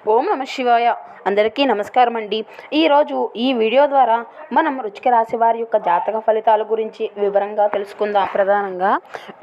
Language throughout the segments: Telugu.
ఓం నమ శివాయ. అందరికీ నమస్కారం అండి. ఈరోజు ఈ వీడియో ద్వారా మనం వృశ్చిక రాశి వారి యొక్క జాతక ఫలితాల గురించి వివరంగా తెలుసుకుందాం. ప్రధానంగా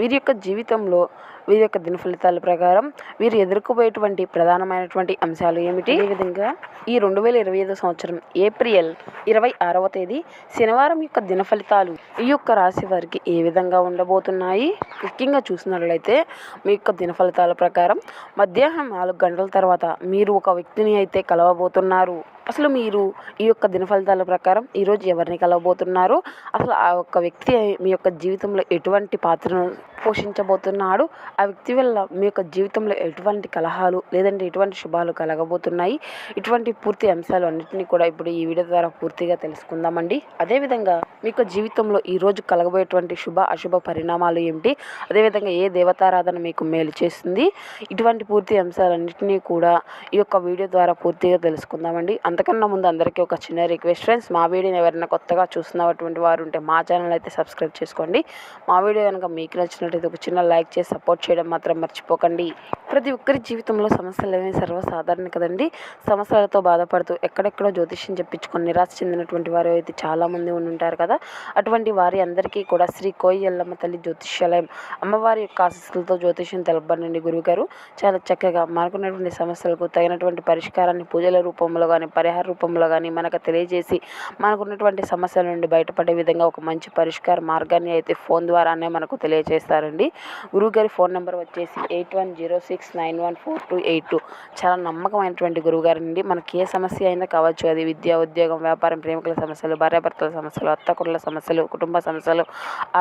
వీరి యొక్క జీవితంలో వీరి యొక్క దిన ఫలితాల ప్రకారం వీరు ఎదుర్కోబోయేటువంటి ప్రధానమైనటువంటి అంశాలు ఏమిటి, అదేవిధంగా ఈ 2025 సంవత్సరం ఏప్రిల్ 26వ తేదీ శనివారం యొక్క దిన ఫలితాలు ఈ యొక్క రాశి వారికి ఏ విధంగా ఉండబోతున్నాయి. ముఖ్యంగా చూసినట్లయితే మీ యొక్క దిన ఫలితాల ప్రకారం మధ్యాహ్నం 4 గంటల తర్వాత మీరు ఒక వ్యక్తిని అయితే కలవబోతున్నారు. అసలు మీరు ఈ యొక్క దిన ఫలితాల ప్రకారం ఈరోజు ఎవరిని కలవబోతున్నారు, అసలు ఆ యొక్క వ్యక్తి మీ యొక్క జీవితంలో ఎటువంటి పాత్రను పోషించబోతున్నాడు, ఆ వ్యక్తి వల్ల మీ యొక్క జీవితంలో ఎటువంటి కలహాలు లేదంటే ఎటువంటి శుభాలు కలగబోతున్నాయి, ఇటువంటి పూర్తి అంశాలు అన్నింటినీ కూడా ఇప్పుడు ఈ వీడియో ద్వారా పూర్తిగా తెలుసుకుందామండి. అదేవిధంగా మీ యొక్క జీవితంలో ఈరోజు కలగబోయేటువంటి శుభ అశుభ పరిణామాలు ఏమిటి, అదేవిధంగా ఏ దేవతారాధన మీకు మేలు చేస్తుంది, ఇటువంటి పూర్తి అంశాలన్నింటినీ కూడా ఈ యొక్క వీడియో ద్వారా పూర్తిగా తెలుసుకుందామండి. అంతకన్నా ముందు అందరికీ ఒక చిన్న రిక్వెస్ట్ ఫ్రెండ్స్, మా వీడియోని ఎవరైనా కొత్తగా చూస్తున్నటువంటి వారు ఉంటే మా ఛానల్ అయితే సబ్స్క్రైబ్ చేసుకోండి. మా వీడియో కనుక మీకు నచ్చినట్లయితే ఒక చిన్న లైక్ చేసి సపోర్ట్ చేయడం మాత్రం మర్చిపోకండి. ప్రతి ఒక్కరి జీవితంలో సమస్యలు అనేవి సర్వసాధారణ కదండి. సమస్యలతో బాధపడుతూ ఎక్కడెక్కడో జ్యోతిష్యం చెప్పించుకొని నిరాశ చెందినటువంటి వారు అయితే చాలామంది ఉంటారు కదా. అటువంటి వారి అందరికీ కూడా శ్రీ కోయి ఎల్లమ్మ తల్లి జ్యోతిష్యాలయం అమ్మవారి యొక్క ఆశీస్సులతో జ్యోతిష్యం తెలపబడండి. గురువుగారు చాలా చక్కగా మనకున్నటువంటి సమస్యలకు తగినటువంటి పరిష్కారాన్ని పూజల రూపంలో కానీ పరిహార రూపంలో కానీ మనకు తెలియజేసి మనకున్నటువంటి సమస్యల నుండి బయటపడే విధంగా ఒక మంచి పరిష్కార మార్గాన్ని అయితే ఫోన్ ద్వారానే మనకు తెలియజేస్తారండి. గురువుగారి ఫోన్ నెంబర్ వచ్చేసి 8106914282. చాలా నమ్మకమైనటువంటి గురువుగారి నుండి మనకి ఏ సమస్య అయినా కావచ్చు, అది విద్య, ఉద్యోగం, వ్యాపారం, ప్రేమికుల సమస్యలు, భార్యాభర్తల సమస్యలు, అత్తకురుల సమస్యలు, కుటుంబ సమస్యలు,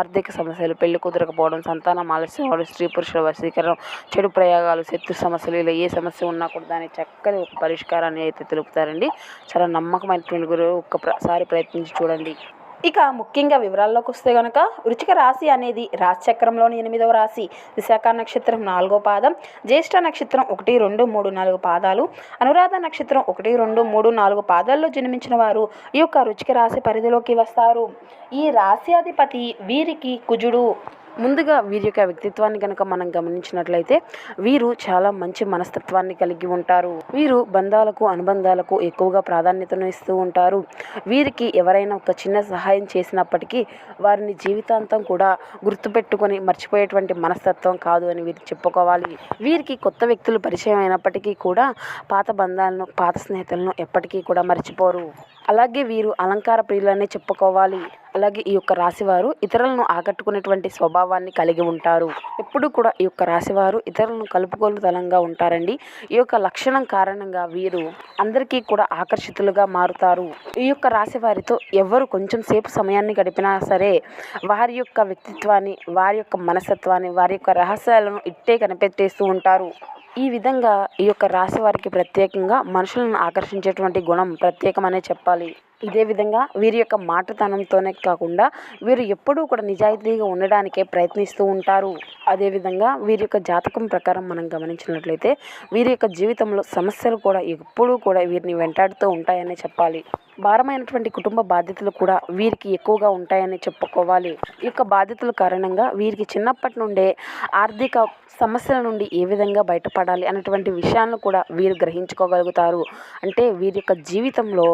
ఆర్థిక సమస్యలు, పెళ్లి కుదరకపోవడం, సంతానం ఆలస్యం, స్త్రీ పురుషుల వశీకరణం, చెడు ప్రయోగాలు, శత్రు సమస్యలు, ఇలా ఏ సమస్య ఉన్నా కూడా దాని చక్కని ఒక పరిష్కారాన్ని అయితే తెలుపుతారండి. చాలా నమ్మకమైనటువంటి గురువు, ఒక్కసారి ప్రయత్నించి చూడండి. ఇక ముఖ్యంగా వివరాల్లోకి వస్తే కనుక వృశ్చిక రాశి అనేది రాశిచక్రంలోని 8వ రాశి. విశాఖ నక్షత్రం 4వ పాదం, జ్యేష్ఠ నక్షత్రం 1, 2, 3, 4 పాదాలు, అనురాధ నక్షత్రం 1, 2, 3, 4 పాదాల్లో జన్మించిన వారు ఈ యొక్క వృశ్చిక రాశి పరిధిలోకి వస్తారు. ఈ రాశి అధిపతి వీరికి కుజుడు. ముందుగా వీరి యొక్క వ్యక్తిత్వాన్ని కనుక మనం గమనించినట్లయితే వీరు చాలా మంచి మనస్తత్వాన్ని కలిగి ఉంటారు. వీరు బంధాలకు అనుబంధాలకు ఎక్కువగా ప్రాధాన్యతను ఇస్తూ ఉంటారు. వీరికి ఎవరైనా ఒక చిన్న సహాయం చేసినప్పటికీ వారిని జీవితాంతం కూడా గుర్తుపెట్టుకొని మర్చిపోయేటువంటి మనస్తత్వం కాదు అని వీరు చెప్పుకోవాలి. వీరికి కొత్త వ్యక్తులు పరిచయం అయినప్పటికీ కూడా పాత బంధాలను, పాత స్నేహితులను ఎప్పటికీ కూడా మర్చిపోరు. అలాగే వీరు అలంకార ప్రియులనే చెప్పుకోవాలి. అలాగే ఈ యొక్క రాశివారు ఇతరులను ఆకట్టుకునేటువంటి స్వభావాన్ని కలిగి ఉంటారు. ఎప్పుడు కూడా ఈ యొక్క రాశివారు ఇతరులను కలుపుకోలుతలంగా ఉంటారండి. ఈ యొక్క లక్షణం కారణంగా వీరు అందరికీ కూడా ఆకర్షితులుగా మారుతారు. ఈ యొక్క రాశి వారితో ఎవరు కొంచెం సేపు సమయాన్ని గడిపినా సరే వారి యొక్క వ్యక్తిత్వాన్ని, వారి యొక్క మనస్తత్వాన్ని, వారి యొక్క రహస్యాలను ఇట్టే కనిపెట్టేస్తూ ఉంటారు. ఈ విధంగా ఈ యొక్క రాశి వారికి ప్రత్యేకంగా మనుషులను ఆకర్షించేటువంటి గుణం ప్రత్యేకమనే చెప్పాలి. ఇదే విధంగా వీరి యొక్క మాటతనంతోనే కాకుండా వీరు ఎప్పుడూ కూడా నిజాయితీగా ఉండడానికే ప్రయత్నిస్తూ ఉంటారు. అదేవిధంగా వీరి యొక్క జాతకం ప్రకారం మనం గమనించినట్లయితే వీరి యొక్క జీవితంలో సమస్యలు కూడా ఎప్పుడూ కూడా వీరిని వెంటాడుతూ ఉంటాయనే చెప్పాలి. భారమైనటువంటి కుటుంబ బాధ్యతలు కూడా వీరికి ఎక్కువగా ఉంటాయని చెప్పుకోవాలి. ఈ యొక్క బాధ్యతల కారణంగా వీరికి చిన్నప్పటి నుండే ఆర్థిక సమస్యల నుండి ఏ విధంగా బయటపడాలి అన్నటువంటి విషయాలను కూడా వీరు గ్రహించుకోగలుగుతారు. అంటే వీరి యొక్క జీవితంలో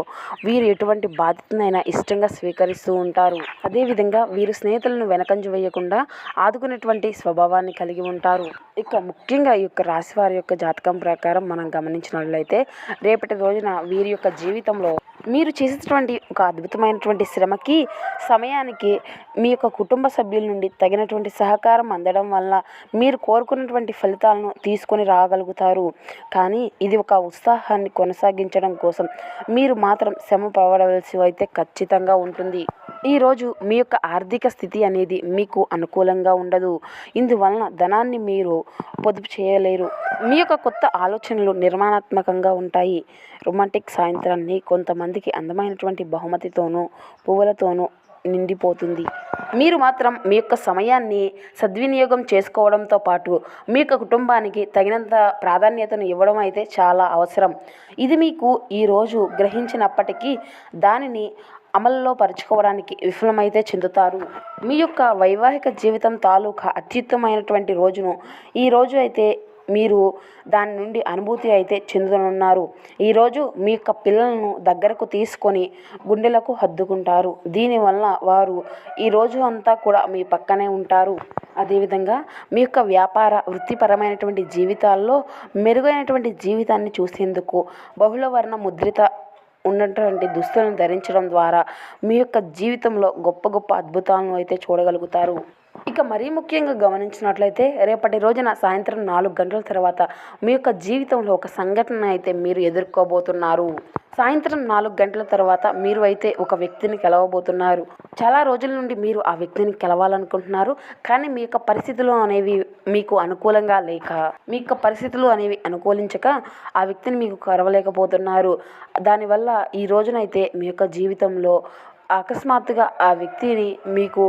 వీరు ఎటువంటి బాధ్యతనైనా ఇష్టంగా స్వీకరిస్తూ ఉంటారు. అదేవిధంగా వీరు స్నేహితులను వెనకంజ వేయకుండా ఆదుకునేటువంటి స్వభావాన్ని కలిగి ఉంటారు. ఇక ముఖ్యంగా ఈ యొక్క రాశి వారి యొక్క జాతకం ప్రకారం మనం గమనించినట్లయితే రేపటి రోజున వీరి యొక్క జీవితంలో మీరు చేసేటువంటి ఒక అద్భుతమైనటువంటి శ్రమకి, సమయానికి మీ యొక్క కుటుంబ సభ్యుల నుండి తగినటువంటి సహకారం అందడం వల్ల మీరు కోరుకున్నటువంటి ఫలితాలను తీసుకొని రాగలుగుతారు. కానీ ఇది ఒక ఉత్సాహాన్ని కొనసాగించడం కోసం మీరు మాత్రం శ్రమ పడవలసి అయితే ఖచ్చితంగా ఉంటుంది. ఈరోజు మీ యొక్క ఆర్థిక స్థితి అనేది మీకు అనుకూలంగా ఉండదు. ఇందువలన ధనాన్ని మీరు పొదుపు చేయలేరు. మీ యొక్క కొత్త ఆలోచనలు నిర్మాణాత్మకంగా ఉంటాయి. రొమాంటిక్ సాయంత్రాన్ని కొంతమందికి అందమైనటువంటి బహుమతితోనూ పువ్వులతోనూ నిండిపోతుంది. మీరు మాత్రం మీ యొక్క సమయాన్ని సద్వినియోగం చేసుకోవడంతో పాటు మీ యొక్క కుటుంబానికి తగినంత ప్రాధాన్యతను ఇవ్వడం అయితే చాలా అవసరం. ఇది మీకు ఈరోజు గ్రహించినప్పటికీ దానిని అమల్లో పరుచుకోవడానికి విఫలమైతే చెందుతారు. మీ యొక్క వైవాహిక జీవితం తాలూకా అత్యుత్తమైనటువంటి రోజును ఈ రోజు అయితే మీరు దాని నుండి అనుభూతి అయితే చెందనున్నారు. ఈరోజు మీ యొక్క పిల్లలను దగ్గరకు తీసుకొని గుండెలకు హత్తుకుంటారు. దీనివల్ల వారు ఈరోజు అంతా కూడా మీ పక్కనే ఉంటారు. అదేవిధంగా మీ యొక్క వ్యాపార వృత్తిపరమైనటువంటి జీవితాల్లో మెరుగైనటువంటి జీవితాన్ని చూసేందుకు బహుళవర్ణ ముద్రిత ఉన్నటువంటి దుస్తులను ధరించడం ద్వారా మీ యొక్క జీవితంలో గొప్ప గొప్ప అద్భుతాలను అయితే చూడగలుగుతారు. ఇక మరీ ముఖ్యంగా గమనించినట్లయితే రేపటి రోజున సాయంత్రం 4 గంటల తర్వాత మీ యొక్క జీవితంలో ఒక సంఘటన అయితే మీరు ఎదుర్కోబోతున్నారు. సాయంత్రం 4 గంటల తర్వాత మీరు అయితే ఒక వ్యక్తిని కలవబోతున్నారు. చాలా రోజుల నుండి మీరు ఆ వ్యక్తిని కలవాలనుకుంటున్నారు. కానీ మీ యొక్క పరిస్థితులు అనేవి మీకు అనుకూలంగా లేక, మీ యొక్క పరిస్థితులు అనేవి అనుకూలించక ఆ వ్యక్తిని మీకు కలవలేకపోతున్నారు. దానివల్ల ఈ రోజునైతే మీ యొక్క జీవితంలో అకస్మాత్తుగా ఆ వ్యక్తిని మీకు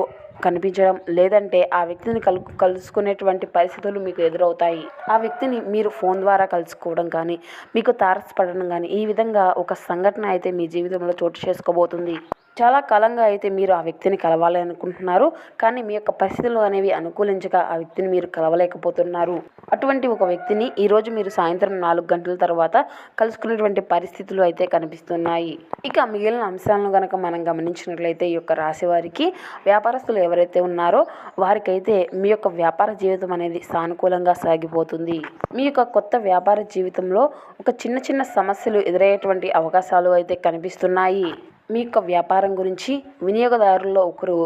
కనిపించడం, లేదంటే ఆ వ్యక్తిని కలుసుకునేటువంటి పరిస్థితులు మీకు ఎదురవుతాయి. ఆ వ్యక్తిని మీరు ఫోన్ ద్వారా కలుసుకోవడం కానీ, మీకు తారసపడడం కానీ, ఈ విధంగా ఒక సంఘటన అయితే మీ జీవితంలో చోటు చేసుకోబోతుంది. చాలా కాలంగా అయితే మీరు ఆ వ్యక్తిని కలవాలి అనుకుంటున్నారు. కానీ మీ యొక్క పరిస్థితులు అనేవి అనుకూలించక ఆ వ్యక్తిని మీరు కలవలేకపోతున్నారు. అటువంటి ఒక వ్యక్తిని ఈరోజు మీరు సాయంత్రం 4 గంటల తర్వాత కలుసుకునేటువంటి పరిస్థితులు అయితే కనిపిస్తున్నాయి. ఇక మిగిలిన అంశాలను కనుక మనం గమనించినట్లయితే ఈ యొక్క రాశి వారికి, వ్యాపారస్తులు ఎవరైతే ఉన్నారో వారికైతే మీ యొక్క వ్యాపార జీవితం అనేది సానుకూలంగా సాగిపోతుంది. మీ యొక్క కొత్త వ్యాపార జీవితంలో ఒక చిన్న చిన్న సమస్యలు ఎదురయ్యేటువంటి అవకాశాలు అయితే కనిపిస్తున్నాయి. మీ యొక్క వ్యాపారం గురించి వినియోగదారుల్లో ఒకరు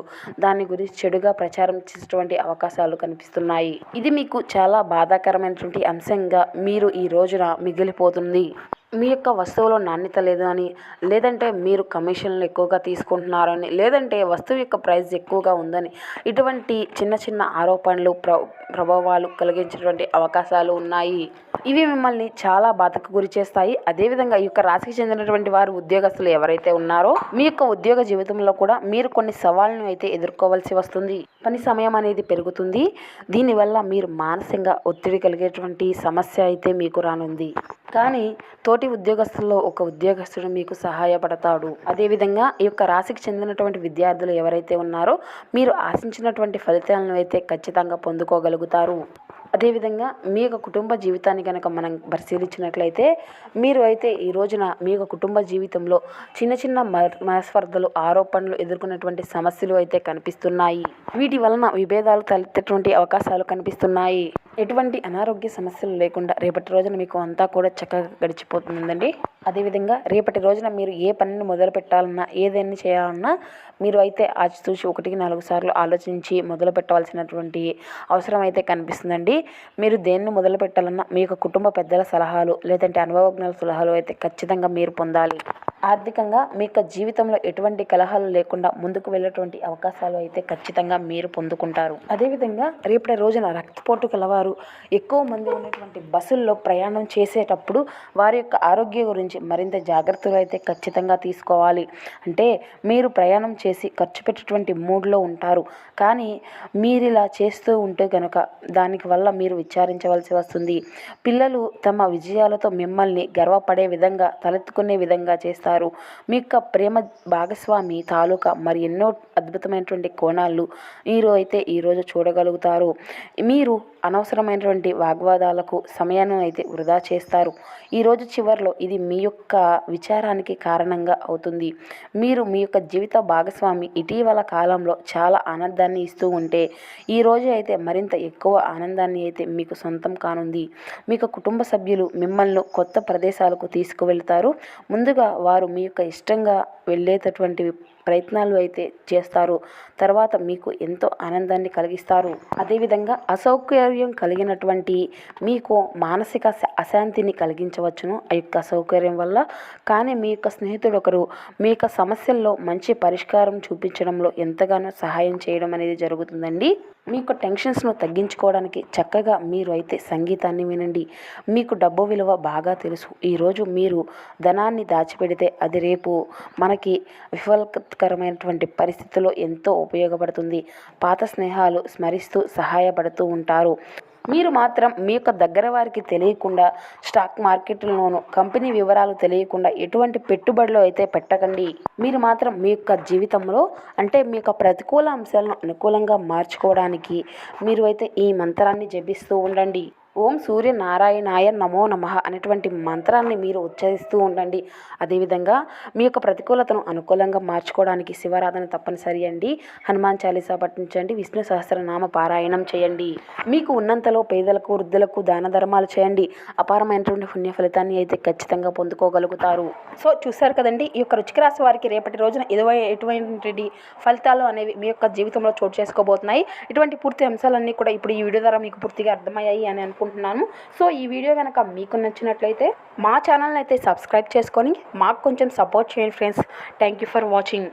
దాని గురించి చెడుగా ప్రచారం చేసేటువంటి అవకాశాలు కనిపిస్తున్నాయి. ఇది మీకు చాలా బాధాకరమైనటువంటి అంశంగా మీరు ఈ రోజున మిగిలిపోతుంది. మీ యొక్క వస్తువులో నాణ్యత లేదు అని, లేదంటే మీరు కమిషన్లు ఎక్కువగా తీసుకుంటున్నారని, లేదంటే వస్తువు యొక్క ప్రైస్ ఎక్కువగా ఉందని, ఇటువంటి చిన్న చిన్న ఆరోపణలు ప్రభావాలు కలిగించేటువంటి అవకాశాలు ఉన్నాయి. ఇవి మిమ్మల్ని చాలా బాధకు గురి చేస్తాయి. అదేవిధంగా ఈ యొక్క రాశికి చెందినటువంటి వారు ఉద్యోగస్తులు ఎవరైతే ఉన్నారో మీ యొక్క ఉద్యోగ జీవితంలో కూడా మీరు కొన్ని సవాళ్ళను అయితే ఎదుర్కోవాల్సి వస్తుంది. పని సమయం అనేది పెరుగుతుంది. దీనివల్ల మీరు మానసికంగా ఒత్తిడి కలిగేటువంటి సమస్య అయితే మీకు రానుంది. కానీ తోటి ఉద్యోగస్తుల్లో ఒక ఉద్యోగస్తుడు మీకు సహాయపడతాడు. అదేవిధంగా ఈ యొక్క రాశికి చెందినటువంటి విద్యార్థులు ఎవరైతే ఉన్నారో మీరు ఆశించినటువంటి ఫలితాలను అయితే ఖచ్చితంగా పొందుకోగలుగుతారు. అదేవిధంగా మీ యొక్క కుటుంబ జీవితాన్ని కనుక మనం పరిశీలించినట్లయితే మీరు అయితే ఈ రోజున మీ యొక్క కుటుంబ జీవితంలో చిన్న చిన్న మనస్పర్ధలు, ఆరోపణలు ఎదుర్కొన్నటువంటి సమస్యలు అయితే కనిపిస్తున్నాయి. వీటి వలన విభేదాలు తలెత్తేటువంటి అవకాశాలు కనిపిస్తున్నాయి. ఎటువంటి అనారోగ్య సమస్యలు లేకుండా రేపటి రోజున మీకు అంతా కూడా చక్కగా గడిచిపోతుందండి. అదేవిధంగా రేపటి రోజున మీరు ఏ పనిని మొదలు పెట్టాలన్నా, ఏదైనా చేయాలన్నా మీరు అయితే ఆచితూచి 1-4 సార్లు ఆలోచించి మొదలు పెట్టవలసినటువంటి అవసరం అయితే కనిపిస్తుందండి. మీరు దేన్ని మొదలు పెట్టాలన్నా మీ యొక్క కుటుంబ పెద్దల సలహాలు, లేదంటే అనుభవజ్ఞుల సలహాలు అయితే ఖచ్చితంగా మీరు పొందాలి. ఆర్థికంగా మీ యొక్క జీవితంలో ఎటువంటి కలహాలు లేకుండా ముందుకు వెళ్ళేటువంటి అవకాశాలు అయితే ఖచ్చితంగా మీరు పొందుకుంటారు. అదేవిధంగా రేపటి రోజున రక్తపోటు కలవారు ఎక్కువ మంది ఉన్నటువంటి బస్సుల్లో ప్రయాణం చేసేటప్పుడు వారి యొక్క ఆరోగ్యం గురించి మరింత జాగ్రత్తలు అయితే ఖచ్చితంగా తీసుకోవాలి. అంటే మీరు ప్రయాణం చేసి ఖర్చు పెట్టేటువంటి మూడ్లో ఉంటారు. కానీ మీరు ఇలా చేస్తూ ఉంటే కనుక దానికి వల్ల మీరు విచారించవలసి వస్తుంది. పిల్లలు తమ విజయాలతో మిమ్మల్ని గర్వపడే విధంగా, తలెత్తుకునే విధంగా చేస్తారు. మీ యొక్క ప్రేమ భాగస్వామి తాలూకా మరి ఎన్నో అద్భుతమైనటువంటి కోణాలు మీరు అయితే ఈరోజు చూడగలుగుతారు. మీరు అనవసరమైనటువంటి వాగ్వాదాలకు సమయాన్ని అయితే వృధా చేస్తారు. ఈరోజు చివరిలో ఇది మీ యొక్క విచారానికి కారణంగా అవుతుంది. మీరు మీ యొక్క జీవిత భాగస్వామి ఇటీవల కాలంలో చాలా ఆనందాన్ని ఇస్తూ ఉంటే ఈరోజు అయితే మరింత ఎక్కువ ఆనందాన్ని అయితే మీకు సొంతం కానుంది. మీకు కుటుంబ సభ్యులు మిమ్మల్ని కొత్త ప్రదేశాలకు తీసుకువెళ్తారు. ముందుగా వారు మీ యొక్క ఇష్టంగా వెళ్ళేటటువంటి ప్రయత్నాలు అయితే చేస్తారు. తర్వాత మీకు ఎంతో ఆనందాన్ని కలిగిస్తారు. అదేవిధంగా అసౌకర్యం కలిగినటువంటి మీకు మానసిక అశాంతిని కలిగించవచ్చును ఆ యొక్క అసౌకర్యం వల్ల. కానీ మీ యొక్క స్నేహితుడు ఒకరు మీ యొక్క సమస్యల్లో మంచి పరిష్కారం చూపించడంలో ఎంతగానో సహాయం చేయడం అనేది జరుగుతుందండి. మీ యొక్క టెన్షన్స్ను తగ్గించుకోవడానికి చక్కగా మీరు అయితే సంగీతాన్ని వినండి. మీకు డబ్బు విలువ బాగా తెలుసు. ఈరోజు మీరు ధనాన్ని దాచిపెడితే అది రేపు మనకి విఫలకరమైనటువంటి పరిస్థితుల్లో ఎంతో ఉపయోగపడుతుంది. పాత స్నేహాలు స్మరిస్తూ సహాయపడుతూ ఉంటారు. మీరు మాత్రం మీ యొక్క దగ్గర వారికి తెలియకుండా స్టాక్ మార్కెట్లోనూ కంపెనీ వివరాలు తెలియకుండా ఎటువంటి పెట్టుబడులు అయితే పెట్టకండి. మీరు మాత్రం మీ యొక్క జీవితంలో అంటే మీ యొక్క ప్రతికూల అంశాలను అనుకూలంగా మార్చుకోవడానికి మీరు అయితే ఈ మంత్రాన్ని జపిస్తూ ఉండండి. ఓం సూర్యనారాయణాయ నమో నమః అనేటువంటి మంత్రాన్ని మీరు ఉచ్చరిస్తూ ఉండండి. అదేవిధంగా మీ యొక్క ప్రతికూలతను అనుకూలంగా మార్చుకోవడానికి శివారాధన తప్పనిసరి అండి. హనుమాన్ చాలీసా పఠించండి, విష్ణు సహస్రనామ పారాయణం చేయండి. మీకు ఉన్నంతలో పేదలకు, వృద్ధులకు దాన ధర్మాలు చేయండి. అపారమైనటువంటి పుణ్య ఫలితాన్ని అయితే ఖచ్చితంగా పొందుకోగలుగుతారు. సో చూశారు కదండి, ఈ యొక్క వృశ్చిక రాశి వారికి రేపటి రోజున ఎటువంటి ఫలితాలు అనేవి మీ యొక్క జీవితంలో చోటు చేసుకోబోతున్నాయి. ఇటువంటి పూర్తి అంశాలన్నీ కూడా ఇప్పుడు ఈ వీడియో ద్వారా మీకు పూర్తిగా అర్థమయ్యాయి అని అనుకుంటున్నాను. సో ఈ వీడియో కనుక మీకు నచ్చినట్లయితే మా ఛానల్ని అయితే సబ్స్క్రైబ్ చేసుకొని మాకు కొంచెం సపోర్ట్ చేయండి friends. Thank you for watching.